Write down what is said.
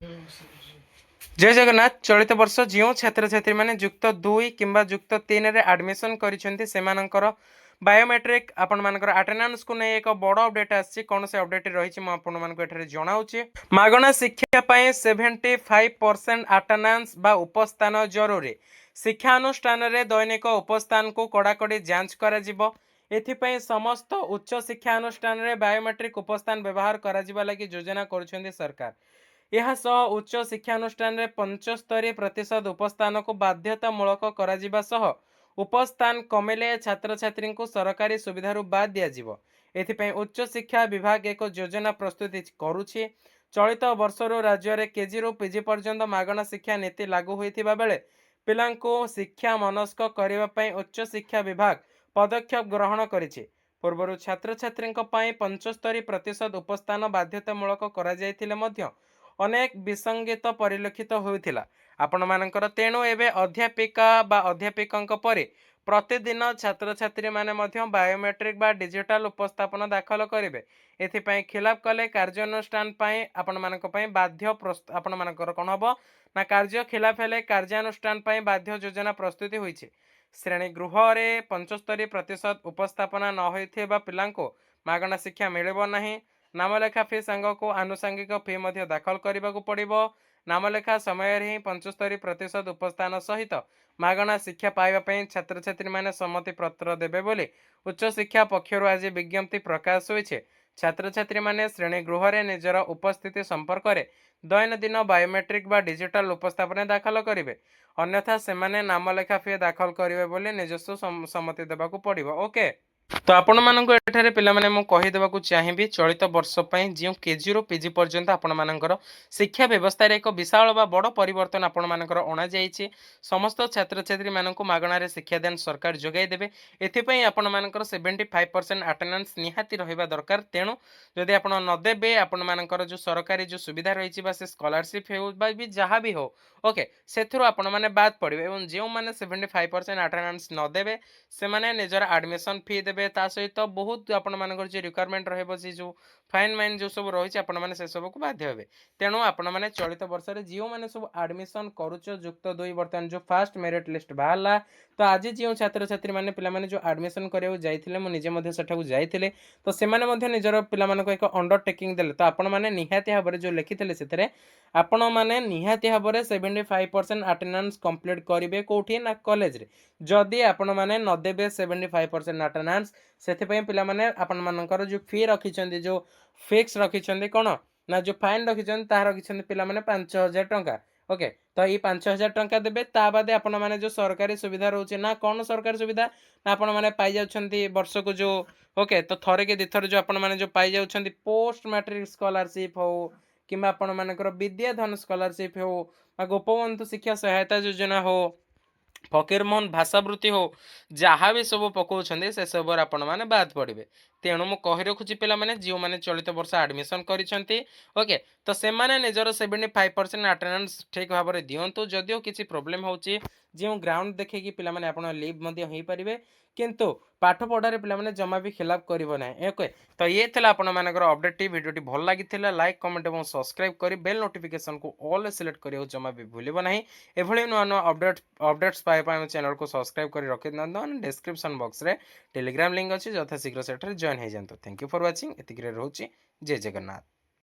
जय जगन्नाथ। चलित वर्ष जो छात्र छात्री मैंने जुक्त 2 किंबा जुक्त 3 रे एडमिशन करिसेंती सेमानकर बायोमेट्रिक आपण मानकर अटेंडेंस को नहीं एक बड़ अपडेट आसी कौन से अपडेट रही आपण मानक एठारे जणाउछि। मागणा शिक्षा पई 75% अटेंडेंस बा उपस्थान जरूरी। शिक्षा अनुष्ठान रे दैनिक उपस्थान को कड़ाकड़ी जांच करा जिवो। एथिपई समस्त उच्च शिक्षा अनुष्ठान रे बायोमेट्रिक उपस्थान व्यवहार करा जिबा लागि योजना करूछन्ती सरकार। यह उच्च शिक्षानुष्ठान 75% उपस्थान को बाध्यतामूलक करा सह उपस्थान कमिले छात्र छात्री को सरकारी सुविधार बाद दिज्व। एथिपाई उच्च शिक्षा विभाग एक योजना प्रस्तुति करुछि। चलित वर्षर राज्य में केजी रु पीजी पर्यंत मागणा शिक्षा नीति लागू होइथिबा बेले पिलांको शिक्षा मनस्क करने उच्च शिक्षा विभाग पदक्षेप ग्रहण करिछि। पूर्व छात्र छात्री 75% उपस्थान बाध्यतामूलक करा जायथिले मध्य अनेक विसंगत परिलक्षित होता आपण मानकर। तेणु एवं अध्यापिका बा अध्यापिका पर प्रतिदिन छात्र छात्री माने बायोमेट्रिक बा डिजिटल उपस्थापन दाखल करेंगे। एथिपाई खिलाफ कले कार्यानुष्ठान आपण मानक बाध्य आपण मानकर कौन हम ना कार्य खिलाफ हेले कार्यानुष्ठान बाध्य योजना प्रस्तुति होइछे। श्रेणी गृह रे 75% उपस्थापना न होइथिबा पिलांको मागणा शिक्षा मिलिबो नाही। नामलेखा फी सांग को आनुषंगिक फी दाखल करने को पड़ो। नामलेखा समय ही 75% उपस्थान सहित मागणा शिक्षा पाइबापी छात्र छात्री मैंने सम्मति पत्र देवे बोली उच्च शिक्षा पक्षर आज विज्ञप्ति प्रकाश होइछे। छात्र छात्री मैंने श्रेणी गृह रे निजर उपस्थिति संपर्क में दैनंदिन बायोमेट्रिक बा डिजिटल उपस्थापन दाखल करेंगे। अन्यथा सेमाने नामलेखा फी दाखल करेंगे बोली निजस्व सम्मति देवाक पड़ो। ओके, तो आपण मानक एठारे पिला माने मु कहि देबाकू चाहिबी चलित वर्ष पई जे केजी रो पीजी पर्यंत आपण मानकर शिक्षा व्यवस्था रे एक विशाल बा बड़ परिवर्तन आपण मानकर अणा जाईछि। समस्त छात्र छात्री मानक मागणा रे शिक्षा दान सरकार जोगाई देबे। एथि पई आपण मानकर 75% अटेंडेंस निहाती रहिबा दरकार। तेणु जदि आपण न देबे आपण मानकर जो सरकारी जो सुविधा रहिछि बा से स्कॉलरशिप हो बा भी जहां भी हो ओके सेथुरो आपण माने बाद पड़िबे। एवं जे माने 75% अटेंडेंस न देबे से माने निजर एडमिशन फी देबे। ता सहित बहुत आपण मानकर जे रिक्वायरमेंट रहबो जे जो फाइन माइन जो सब रही आपण माने से सब को बाध्य हेबे। तेणु आपण माने चलित वर्ष रे जियो माने सब एडमिशन करूछ जुक्त 2 वर्तमान जो फास्ट मेरिट लिस्ट बाहला तो आज जियो छात्र छात्री माने पिला माने जो एडमिशन करियो जाइथिले मु निजे मध्ये सेठाକୁ जाइथिले तो से माने मध्ये निजर पिला मानको एक अंडरटेकिंग देले। तो आपण माने निहाती हाबरे जो लिखिथिले सेतरे आपण माने निहाती हाबरे 75% अटेंडेंस कंप्लीट करिवे कोठी ना कॉलेज रे। जदि आपण माने न देबे 75% अटेंडेंस से पिला माने आपण मानकर जो फी रखिछन्ती जो फिक्स रखिछन्ती कोन ना जो फाइन रखिछन्ती ता रखिछन्ती पिला माने 5000 टंका। ओके, तो ये 5000 टंका देबे। ता बादे आपण माने जो सरकारी सुविधा रहउचे ना कोन सरकारी सुविधा ना आपण माने पाई जाउछन्ती वर्ष को जो ओके तो थरे के दिथर जो आपण माने जो पाई जाउछन्ती पोस्ट मैट्रिक स्कॉलरशिप हो किबा आपण मानकर विद्याधन स्कॉलरशिप हो गोपबंधु शिक्षा सहायता योजना हो फकीरमोहन भाषावृत्ति हो जहाँ भी सब पकाउछन्ती से सब आपण माने बाद पड़े। तेणु मु कहि रखुची पिला माने जो माने चलित वर्ष एडमिशन करिसंती ओके तो से माने निजर 75% अटेंडेंस ठीक भाव में दियंतु। जदियो किसी प्रोब्लेम होची जो ग्राउंड देखिकी पिला माने आपण लीव मध्ये होई परिबे किंतु पाठ पढ़ारे पिला माने जमा भी खिलाफ करिवो ना। ओके, तो ये थिला आपण मानकर अपडेट वीडियो भल लागिथिला लाइक कमेंट और सब्सक्राइब करी बेल नोटिफिकेशन को ऑल सिलेक्ट करियो जमा भी भूलिबो नाही। एभली नुआ नुआ अपडेट्स पाइबा चैनल को सब्सक्राइब कर रखि दियंतु। डिस्क्रिप्शन बॉक्स रे टेलीग्राम लिंक अच्छी यथाशीघ्र सेठारे जॉइन हो जातु। Thank you for watching. एतिक रहउची। जय जगन्नाथ।